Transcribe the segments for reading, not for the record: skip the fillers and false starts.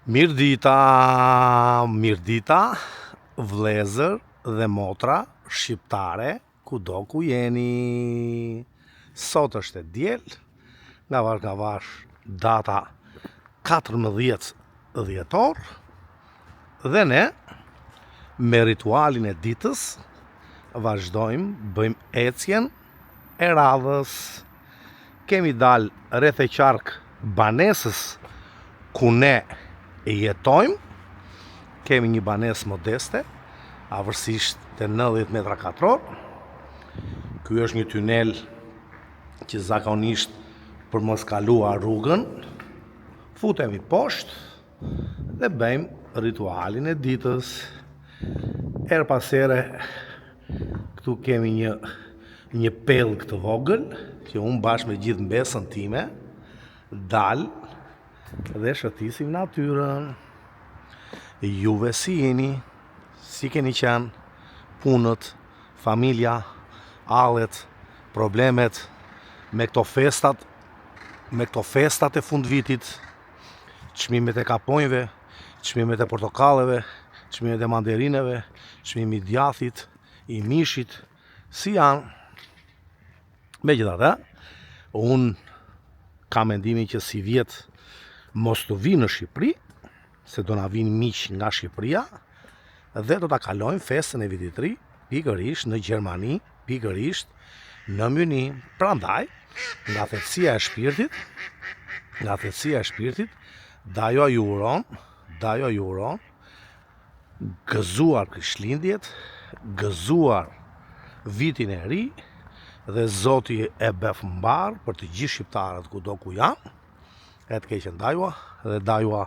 Mirdita, vlezër dhe motra shqiptare, kudo ku jeni. Sot është e diel, nga vash data 14 dhjetor, dhe ne me ritualin e ditës vazhdojmë, bëjmë ecjen e radhës. Kemi dal rreth e qark banesës ku ne jetojmë. Kemi një banesë modeste, afërsisht të 90 metra katror. Ky është një tunel që zakonisht për mos kaluar rrugën, futemi poshtë dhe bëjmë ritualin e ditës. Her pas here këtu kemi një pellë këtë vogël që unë bashkë me gjithë mbesën time dal dhe shëtisim natyrën. Juve si jeni, si keni qenë, punët, familja, hallet, problemet me këto festat e fund vitit, çmimet e kaponjve, çmimet e portokalleve, çmimet e manderineve, çmimi i djathit, i mishit, si janë. Megjithatë, unë kam mendimin që si vjet mos të vi në Shqipëri, se do na vinë miq nga Shqipëria dhe do ta kalojmë festën e vitit të ri pikërisht në Gjermani, pikërisht në Myni. Prandaj, nga thellësia e shpirtit, dajo ju uron gëzuar Krishtlindjet, gëzuar vitin e ri, dhe Zoti e bef mbar për të gjithë shqiptarët kudo ku janë. E të keqen dajua, dhe dajua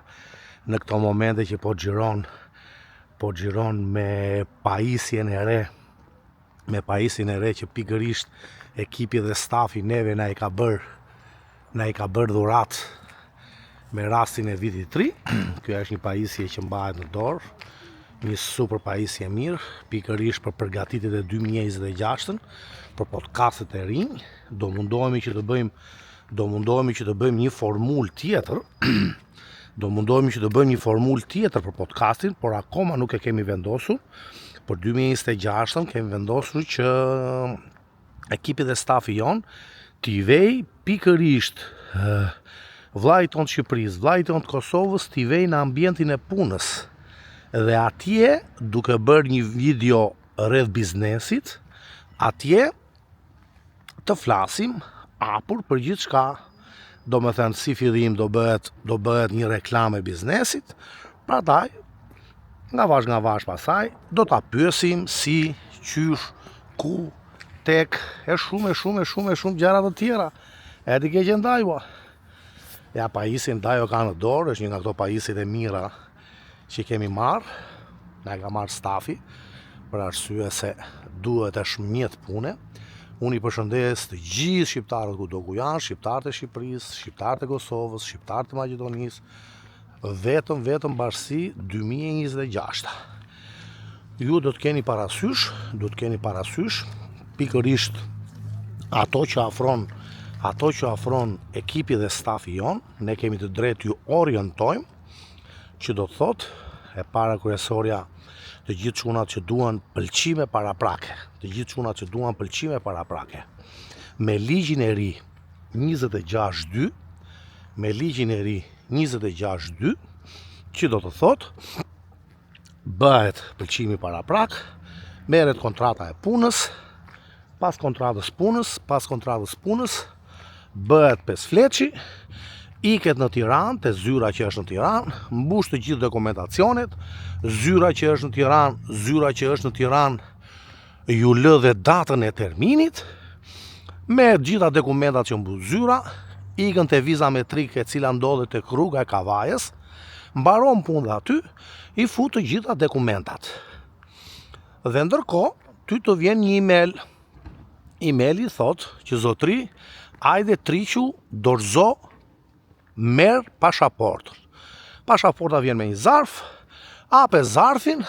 në këto momente që po xhiron me pajisjen e re, që pikërisht ekipi dhe stafi neve na i ka bër dhurat me rastin e vitit të ri. Kjo është një pajisje që mbahet në dorë, një super pajisje mirë, pikërisht për përgatitjet e 2026-ën, për podcastet e rinj. Do mundohemi që të bëjmë një formulë tjetër, për podcastin, por akoma nuk e kemi vendosur. Për 2026-ën kemi vendosur që ekipi dhe stafi jon t'i vej pikërisht vllai ton të Shqipërisë, vllai ton të Kosovës, t'i vej në ambientin e punës. Dhe atje, duke bërë një video rreth biznesit, atje të flasim hapur për gjithçka. Do me thënë, si fillim do bëhet një reklam e biznesit. Prandaj, nga vash pasaj, do ta pyesim si, qysh, ku, tek, e shumë gjëra të tjera. E di ke qenë dajua. Ja, pajisin dajo ka në dorë, është një nga këto pajisit e mira që kemi marrë. Na ka marrë stafi, për arsye se duhet e shmjet pune. Unë i përshëndes të gjithë shqiptarët kudo ku janë, shqiptarët e Shqipërisë, shqiptarët e Kosovës, shqiptarët e Maqedonisë, vetëm bashkësi 2026. Ju do të keni parasysh pikërisht ato që afron ekipi dhe stafi jon. Ne kemi të drejtë ju orientojmë, që do të thotë e para kryesorja të gjithë çunat që duan pëlqime paraprake. Me ligjin e ri 26-2, që do të thotë bëhet pëlqimi paraprak, merret kontrata e punës, pas kontratës punës, bëhet pesfleçi, iket në Tiranë, te zyra që është në Tiranë, mbush të gjithë dokumentacionet. Zyra që është në Tiranë ju lë dhe datën e terminit, me gjitha dokumentat që mbush zyra, ikën te viza metrike e cila ndodhet tek rruga e Kavajës, mbaron punë dhe aty, i fut të gjitha dokumentat. Dhe ndërkohë, ty të vjen një email. Emaili thotë që zotri, ajde triqu, dorëzo, merr pashaportën. Pashaporta vjen me një zarf, hape zarfin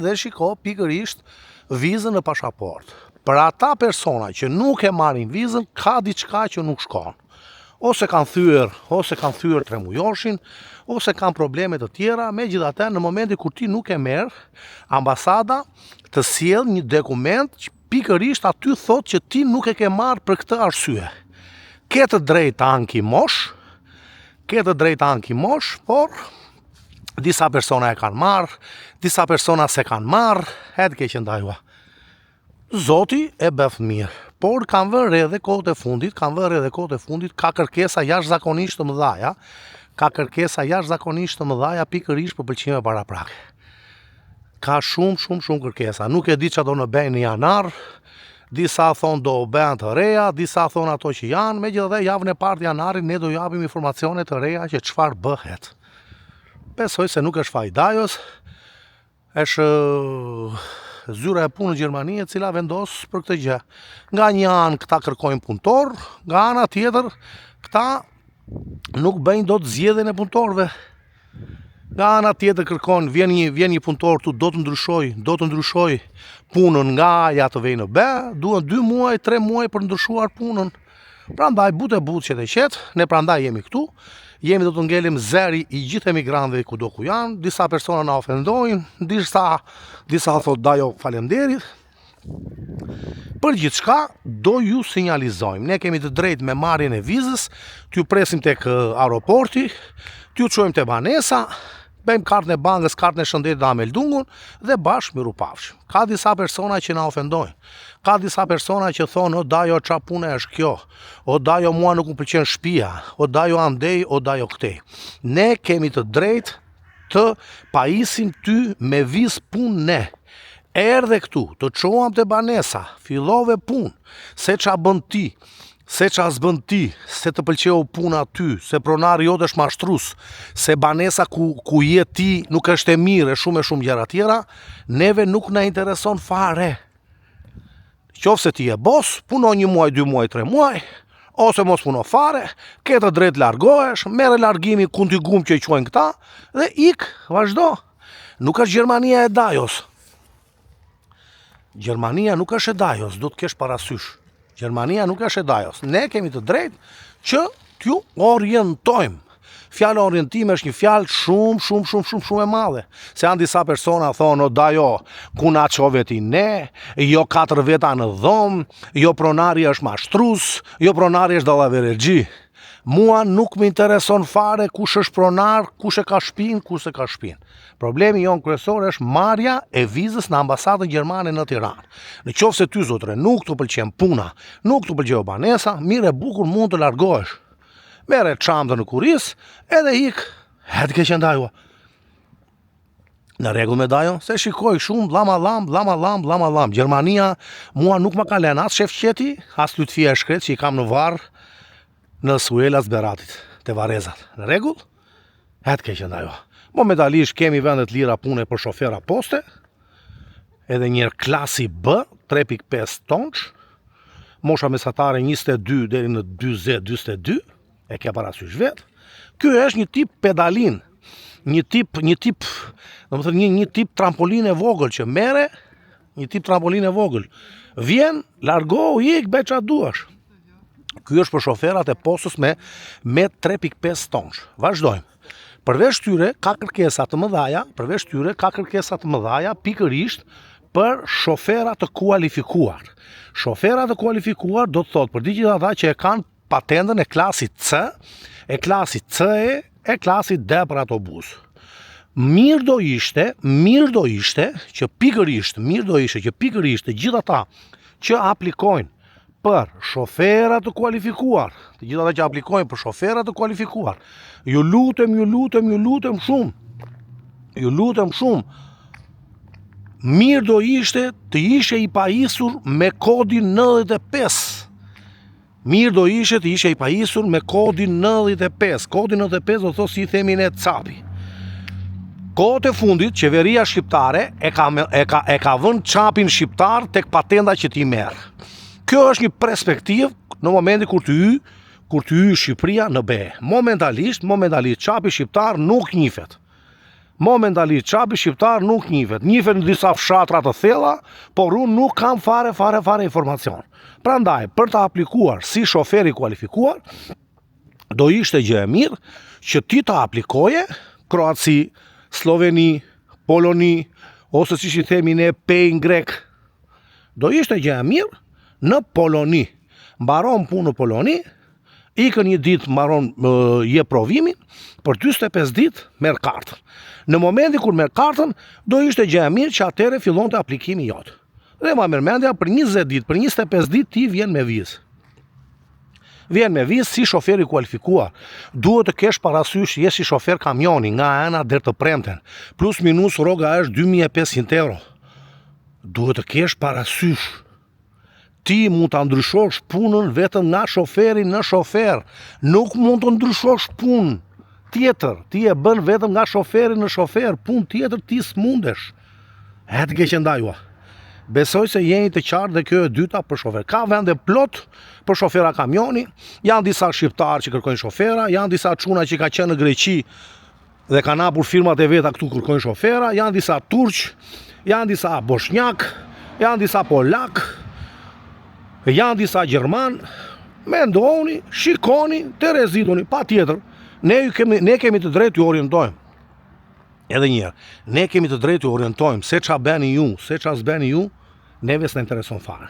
dhe shiko pikërisht vizën në pasaportë. Për ata persona që nuk e marrin vizën, ka diçka që nuk shkon. ose kanë thyer tremujoshin, ose kanë probleme të tjera. Megjithatë, në momentin kur ti nuk e merr, ambasada të sjell një dokument që pikërisht aty thotë që ti nuk e ke marrë për këtë arsye. Ke të drejtë ankimosh, por disa persona e kanë marrë, disa persona se kanë marrë, edhe ke që ndajua. Zoti e bëf mirë, por kanë vërë edhe kohët e fundit, ka kërkesa jashtëzakonisht të mëdha, pikërisht për pëlqime paraprake. Ka shumë kërkesa, nuk e di që do në bëjnë në janar, disa thonë do bëjnë të reja, disa thonë ato që janë, megjithatë javën e parë të janarit ne do japim informacione të reja që çfarë bëhet. Besoj se nuk është fajdajos, është zyra e punë në Gjermani e cila vendos për këtë gjë. Nga një anë këta kërkojnë punëtor, nga ana tjetër këta nuk bëjnë dot zgjedhjen e punëtorëve. Nga ana tjetër kërkon, vjen një punëtor tu do të ndryshoj punën nga A të vej në B, duhen 2 muaj, 3 muaj për ndryshuar punën. Prandaj but që të qetë, ne prandaj jemi këtu. Jemi do të ngelim zeri i gjithë emigrantëve kudo ku janë, disa persona na ofendojnë, disa thot dajo falemderit. Për gjithçka do ju sinjalizojmë. Ne kemi të drejtë me marrjen e vizës, t'ju presim tek aeroporti, t'ju çojmë te banesa, bëjmë kartën e bankës, kartën e shëndetit dhe ameldungun dhe bashkë mirupafshim. Ka disa persona që na ofendojnë. Ka disa persona që thonë, o dajo qa pune është kjo, o dajo mua nuk më pëlqen shtëpia, o dajo andej, o dajo këtej. Ne kemi të drejtë të pajisim ty me vizë punë ne. Erdhe këtu, të çoam te banesa, fillove punë, se qa bën ti, se qa s'bën ti, se të pëlqeu puna ty, se pronari jot është mashtrus, se banesa ku je ti nuk është e mirë, e shumë gjëra tjera, neve nuk na intereson fare. Qofse ti je bos, puno 1 muaj, 2 muaj, 3 muaj, ose mos puno fare, ke të drejtë largohesh, merre largimi kuntigum që i quajnë këta, dhe ik, vazhdo. Nuk është Gjermania e dajos. Gjermania nuk është e dajos, do të kesh parasysh. Gjermania nuk është e dajos. Ne kemi të drejtë që t'ju orientojmë. Fjala orientime është një fjalë shumë e madhe. Se janë disa persona thonë, o dajo, ku na çove ti ne, jo 4 veta në dhomë, jo pronari është mashtrus, jo pronari është dallaverexhi. Mua nuk më intereson fare kush është pronar, kush e ka shtëpinë, Problemi jon kryesor është marrja e vizës në ambasadën gjermane në Tiranë. Në qoftë se ty zotre nuk të pëlqen puna, nuk të pëlqeu banesa, mirë e bukur mund të largohesh. Mere çantën në kuris, edhe ik, edhe ke qendajua. Në rregull me dajo, se shikoj shumë lam. Gjermania mua nuk më ka lënë as shef qeti, as Lutfia e shkret që i kam në varr në Suelas Beratit, te Varezat. Në rregull? Edhe ke qendajua. Momentalisht kemi vende të lira pune për shofera poste, edhe një klasi B, 3.5 tonç, mosha mesatare 22 deri në 40-42. E ke parasysh vetë. Ky është një tip pedalin, një tip trampolin e vogël që merre, një tip trampolin e vogël. Vjen, largohu, ik, bëj çfarë duash. Ky është për shoferat e postës me 3.5 tonç. Vazhdojmë. Përveç tyre ka kërkesa të mëdha, pikërisht për shoferat të kualifikuar. Shoferat të kualifikuar do të thotë për gjithë ata që e kanë patentën e klasit C, e klasit CE, e klasit D për autobus. Mirë do ishte që pikërisht të gjithë ata që aplikojnë për shoferat të kualifikuar, ju lutem shumë, mirë do ishte të ishe i pajisur me kodin 95. Kodin 95 do thosë si i themi ne capi. Kohët e fundit, qeveria shqiptare e ka vënë çapin shqiptar tek patenta që ti merr. Kjo është një perspektivë në momentin kur të hyj Shqipëria në BE. Momentalisht çapi shqiptar nuk njihet. Njihet në disa fshatra të thella, por unë nuk kam fare informacion. Prandaj, për të aplikuar si shofer i kualifikuar, do ishte gjë e mirë që ti të aplikoje Kroaci, Sloveni, Poloni, ose si që themi ne pejnë grek. Do ishte gjë e mirë në Poloni. Mbaron punë në Poloni, ikën një ditë mbaron je provimin, për 45 ditë merr kartën. Në momentin kur merr kartën, do ishte gjë e mirë që atëre fillonte aplikimi jot. Dhe ma merr mendja për 20 ditë, për 25 ditë ti vjen me vizë. Vjen me vizë si shofer i kualifikuar. Duhet të kesh parasysh je si shofer kamioni nga Ena deri të Premten. Plus minus rroga është 2500 euro. Duhet të kesh parasysh. Ti mund të ndryshosh punën vetëm nga shoferi në shofer. Nuk mund të ndryshosh punën tjetër. Ti e bën vetëm nga shoferi në shofer. Punë tjetër ti s'mundesh. E të keqendajua. Besoj se jeni të qartë dhe kjo e dyta për shofer. Ka vende plot për shofera kamioni, janë disa shqiptarë që kërkojnë shofera, janë disa çuna që ka qenë në Greqi dhe kanë hapur firmat e veta këtu kërkojnë shofera, janë disa turq, janë disa bosnjak, janë disa polak, janë disa gjerman. Mendoni, shikoni, të rezidoni, pa tjetër, ne kemi të drejtë ju orientojmë. Edhe njerë, ne kemi të drejtë ju orientojmë, se qa beni ju, se qa s'beni ju, neve s'ne intereson fare.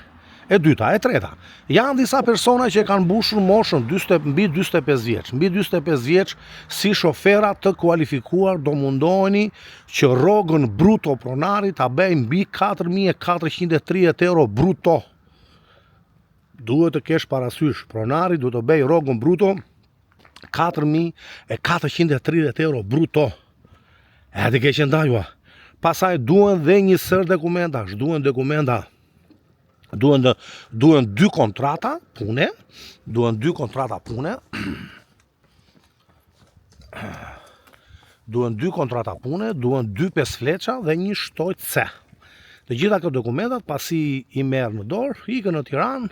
E dyta, e treta, janë disa persona që kanë mbushur moshën mbi 45 vjeç. Mbi 45 vjeç, si shofera të kualifikuar, do mundoheni që rrogën bruto pronarit ta bëjnë mbi 4.430 euro bruto. Duhet të kesh parasysh, pronari duhet të bëj rrogën bruto 4.430 euro bruto. E të keqendajua. Pasaj duen dhe një sër dokumenta, duhen dokumenta. Duhen 2 kontrata pune, duhen 2 kontrata pune. Duhen 2 kontrata pune, duhen 2 pesfleqa dhe një shtojt C. Të gjitha këto dokumentat pasi i merr në dorë, ikën në Tiranë,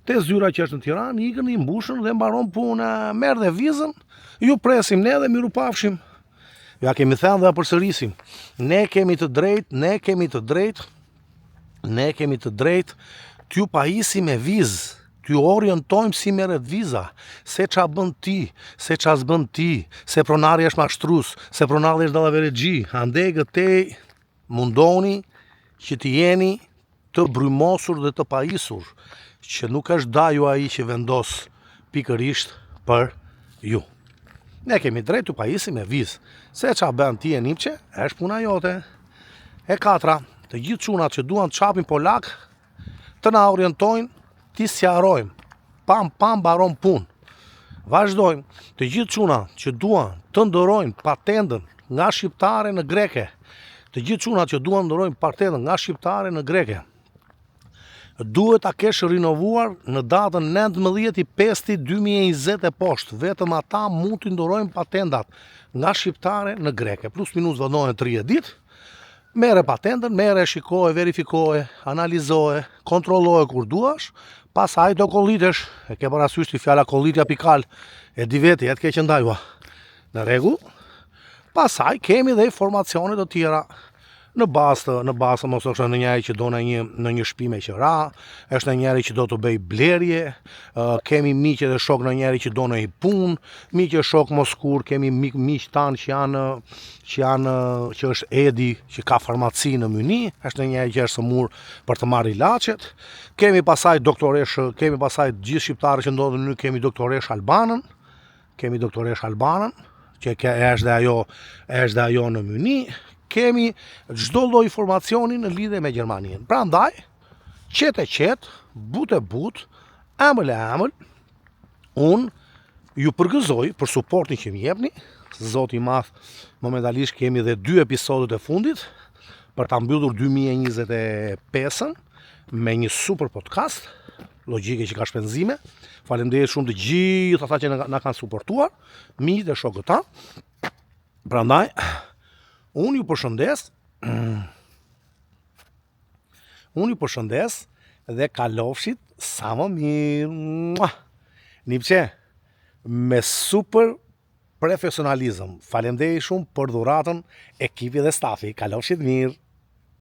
te zyra që është në Tiranë, ikën i mbushën dhe mbaron punë, merr dhe vizën, ju presim ne dhe miru pafshim. Ja kemi thënë dhe përsërisim. Ne kemi të drejtë t'ju pajisim me vizë, t'ju orientojmë si merret viza, se qa bën ti, se qa s'bën ti, se pronari është mashtrus, se pronari është dallaveregji. Andej gëtej mundoni që të jeni të brymosur dhe të pajisur, që nuk është daju ai që vendos pikërisht për ju. Ne kemi drejt të pajisim me vizë. Se qa bën ti e nipqe, është puna jote. E katra, të gjithë çunat që duan të çapin polak, të na orientojnë, ti sqarojmë. Pam baron punë. Vazhdojmë. Të gjithë çunat që duan të ndërojnë patentën nga shqiptare në greke. Të gjithë çunat që duan të ndërojnë patentën nga shqiptare në greke. Duhet ta kesh rinovuar në datën 19/5/2020 e poshtë. Vetëm ata mund të ndorojnë patentat nga shqiptare në greke. Plus minus vendohen 30 ditë. Merre patentën, merre, shikoje, verifikoje, analizoje, kontrolloje kur duash, pasaj do kollitesh. E ke parasysh ti fjala kollitja pikal, e di veti, e të keqendajua. Në rregull. Pasaj kemi dhe informacione të tjera. Në bazë mos është në njëri që do në një shtëpi me qira, është në njëri që do të bëj blerje, kemi miqë dhe shok në njëri që do në i punë, miqë e shok moskur, kemi miqë tanë që është Edi që ka farmaci në Myni, është në njëri që është sëmur për të marrë ilaçet, kemi pasaj doktoresh, kemi pasaj gjithë shqiptarë që ndodhen në kemi doktoresh Albanën, që është dhe ajo në Myni. Kemi çdo lloj informacioni në lidhje me Gjermaninë. Prandaj, qetë, but, ëmbël, unë ju përgëzoj për suportin që më jepni. Zoti i madh, momentalisht kemi dhe 2 episodet e fundit për ta mbyllur 2025-ën me një super podcast, logjike që ka shpenzime. Faleminderit shumë të gjithë ata që na kanë suportuar, miqtë e shokët tanë. Prandaj unë ju përshëndes dhe kalofshit sa më mirë. Nipçe, me super profesionalizëm. Faleminderit shumë për dhuratën ekipit dhe stafi. Kalofshit mirë.